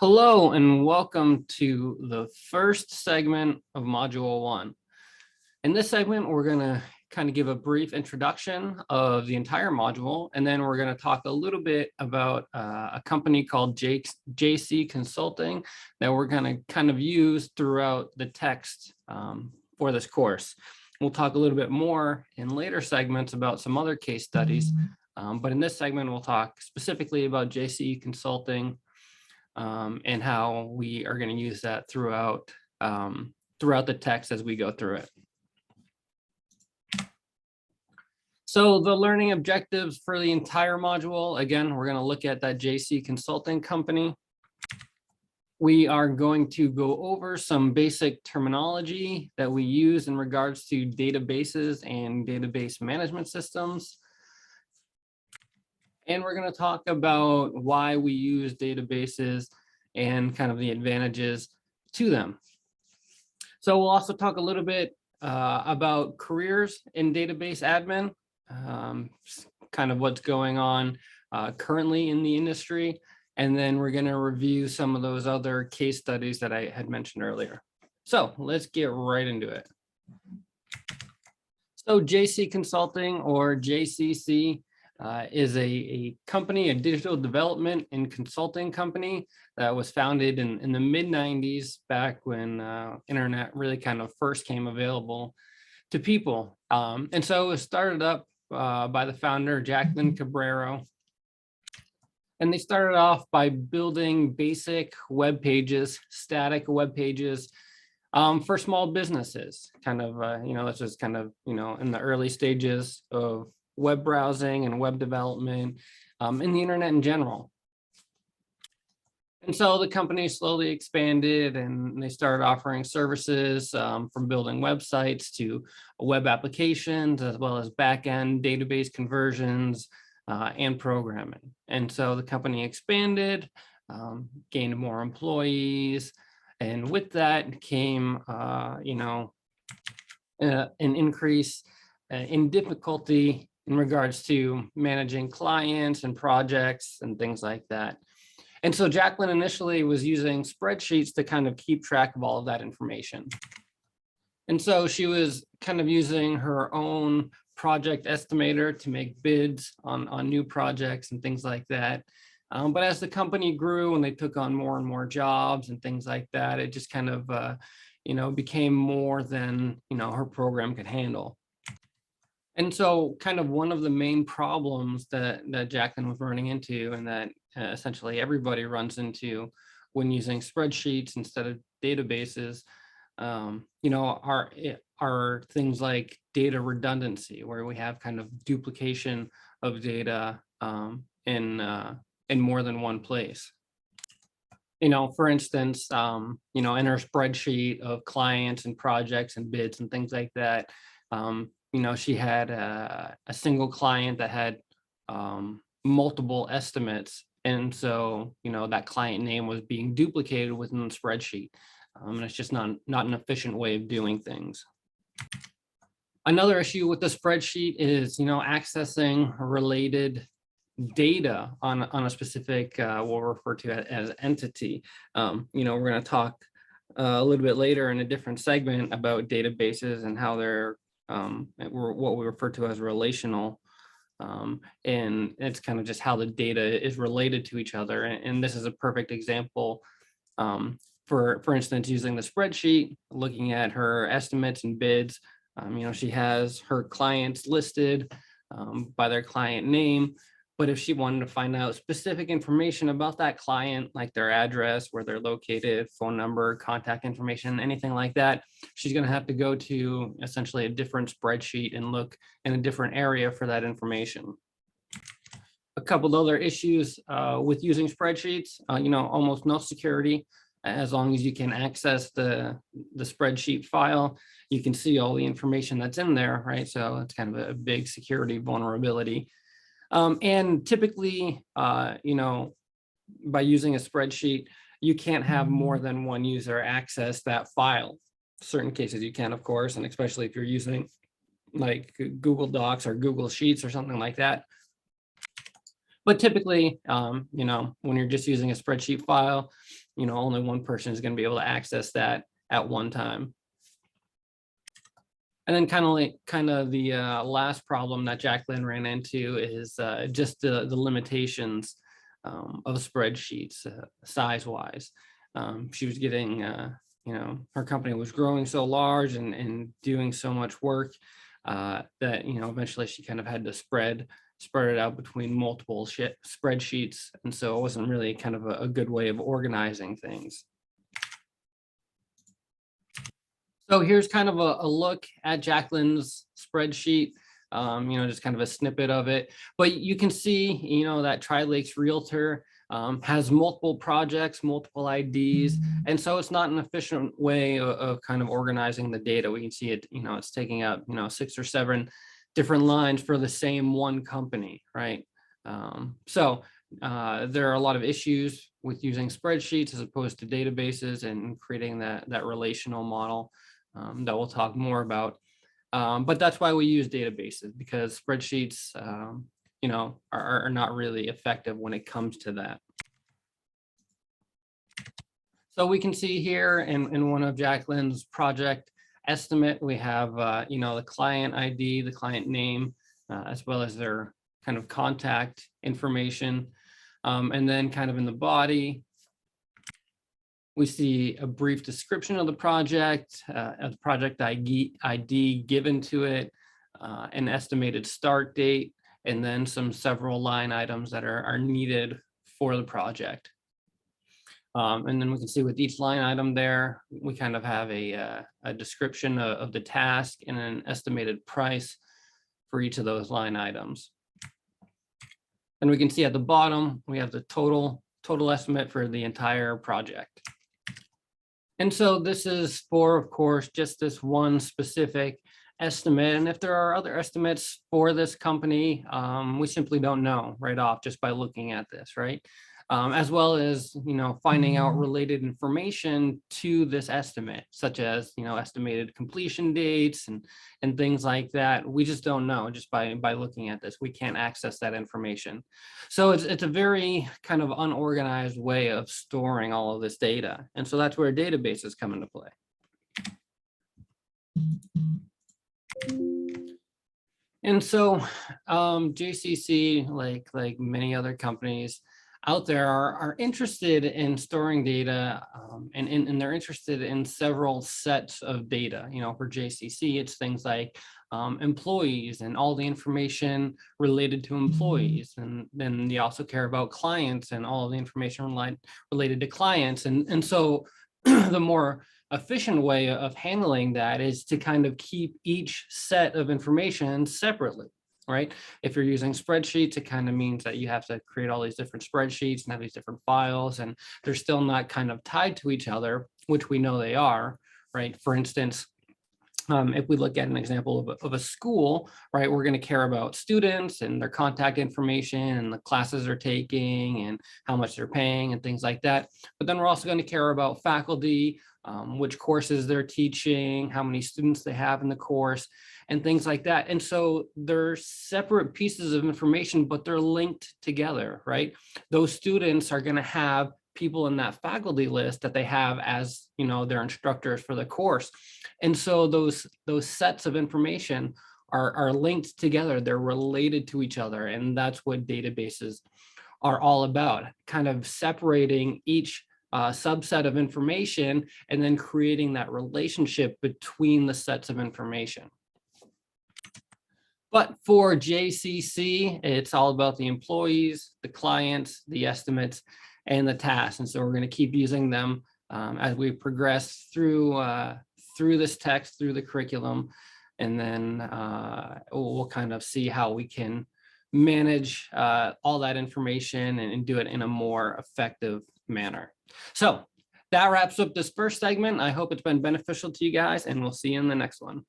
Hello and welcome to the first segment of Module 1. In this segment, we're going to kind of give a brief introduction of the entire module, and then we're going to talk a little bit about a company called JC Consulting that we're going to kind of use throughout the text for this course. We'll talk a little bit more in later segments about some other case studies, but in this segment, we'll talk specifically about JC Consulting and how we are going to use that throughout the text as we go through it. So the learning objectives for the entire module, again, we're going to look at that JC Consulting company. We are going to go over some basic terminology that we use in regards to databases and database management systems. And we're going to talk about why we use databases and kind of the advantages to them. So we'll also talk a little bit about careers in database admin, kind of what's going on currently in the industry. And then we're going to review some of those other case studies that I had mentioned earlier. So let's get right into it. So JC Consulting, or JCC, is a company, a digital development and consulting company that was founded in the mid-90s, back when internet really kind of first came available to people. And so it was started up by the founder, Jacqueline Cabrero. And they started off by building basic web pages, static web pages for small businesses. Kind of, this was kind of, in the early stages of web browsing and web development in the internet in general. And so the company slowly expanded and they started offering services from building websites to web applications, as well as back-end database conversions and programming. And so the company expanded, gained more employees, and with that came, an increase in difficulty in regards to managing clients and projects and things like that. And so Jacqueline initially was using spreadsheets to kind of keep track of all of that information. And so she was kind of using her own project estimator to make bids on new projects and things like that. But as the company grew and they took on more and more jobs and things like that, it just kind of, became more than, her program could handle. And so kind of one of the main problems that Jacqueline was running into, and that essentially everybody runs into when using spreadsheets instead of databases, are things like data redundancy, where we have kind of duplication of data in more than one place. For instance, in her spreadsheet of clients and projects and bids and things like that, she had a single client that had multiple estimates. And so, that client name was being duplicated within the spreadsheet. And it's just not an efficient way of doing things. Another issue with the spreadsheet is, accessing related data on a specific, we'll refer to it as entity. We're going to talk a little bit later in a different segment about databases and how they're what we refer to as relational. And it's kind of just how the data is related to each other. And this is a perfect example. For instance, using the spreadsheet, looking at her estimates and bids, she has her clients listed by their client name. But if she wanted to find out specific information about that client, like their address, where they're located, phone number, contact information, anything like that, she's going to have to go to essentially a different spreadsheet and look in a different area for that information. A couple of other issues with using spreadsheets, almost no security. As long as you can access the spreadsheet file, you can see all the information that's in there, right? So it's kind of a big security vulnerability. And typically, by using a spreadsheet, you can't have more than one user access that file. Certain cases you can, of course, and especially if you're using like Google Docs or Google Sheets or something like that. But typically, when you're just using a spreadsheet file, only one person is going to be able to access that at one time. And then kind of the last problem that Jacqueline ran into is just the limitations of spreadsheets size-wise. She was getting, her company was growing so large and doing so much work that, eventually she kind of had to spread it out between multiple spreadsheets. And so it wasn't really kind of a good way of organizing things. So here's kind of a look at Jacqueline's spreadsheet, just kind of a snippet of it. But you can see, that Tri-Lakes Realtor has multiple projects, multiple IDs. And so it's not an efficient way of kind of organizing the data. We can see it, it's taking up, 6 or 7 different lines for the same one company, right? So there are a lot of issues with using spreadsheets as opposed to databases and creating that relational model that we'll talk more about. But that's why we use databases, because spreadsheets, are not really effective when it comes to that. So we can see here in one of Jacqueline's project estimate, we have, the client ID, the client name, as well as their kind of contact information. And then kind of in the body, we see a brief description of the project, a project ID given to it, an estimated start date, and then several line items that are needed for the project. And then we can see with each line item there, we kind of have a description of the task and an estimated price for each of those line items. And we can see at the bottom, we have the total estimate for the entire project. And so this is for, of course, just this one specific estimate. And if there are other estimates for this company, we simply don't know right off just by looking at this, right? As well as, finding out related information to this estimate, such as, estimated completion dates and things like that. We just don't know just by looking at this. We can't access that information. So it's a very kind of unorganized way of storing all of this data. And so that's where databases come into play. And so JCC, like many other companies out there, are interested in storing data, and they're interested in several sets of data. For JCC, it's things like employees and all the information related to employees. And then they also care about clients and all of the information related to clients. And so the more efficient way of handling that is to kind of keep each set of information separately, right? If you're using spreadsheets, it kind of means that you have to create all these different spreadsheets and have these different files, and they're still not kind of tied to each other, which we know they are, right? For instance, if we look at an example of a school, right, we're going to care about students and their contact information and the classes they're taking and how much they're paying and things like that. But then we're also going to care about faculty, which courses they're teaching, how many students they have in the course, and things like that. And so they're separate pieces of information, but they're linked together, right? Those students are going to have people in that faculty list that they have as, their instructors for the course. And so those sets of information are linked together. They're related to each other. And that's what databases are all about, kind of separating each subset of information and then creating that relationship between the sets of information. But for JCC, it's all about the employees, the clients, the estimates, and the tasks. And so we're going to keep using them as we progress through this text, through the curriculum. And then we'll kind of see how we can manage all that information and do it in a more effective manner. So that wraps up this first segment. I hope it's been beneficial to you guys, and we'll see you in the next one.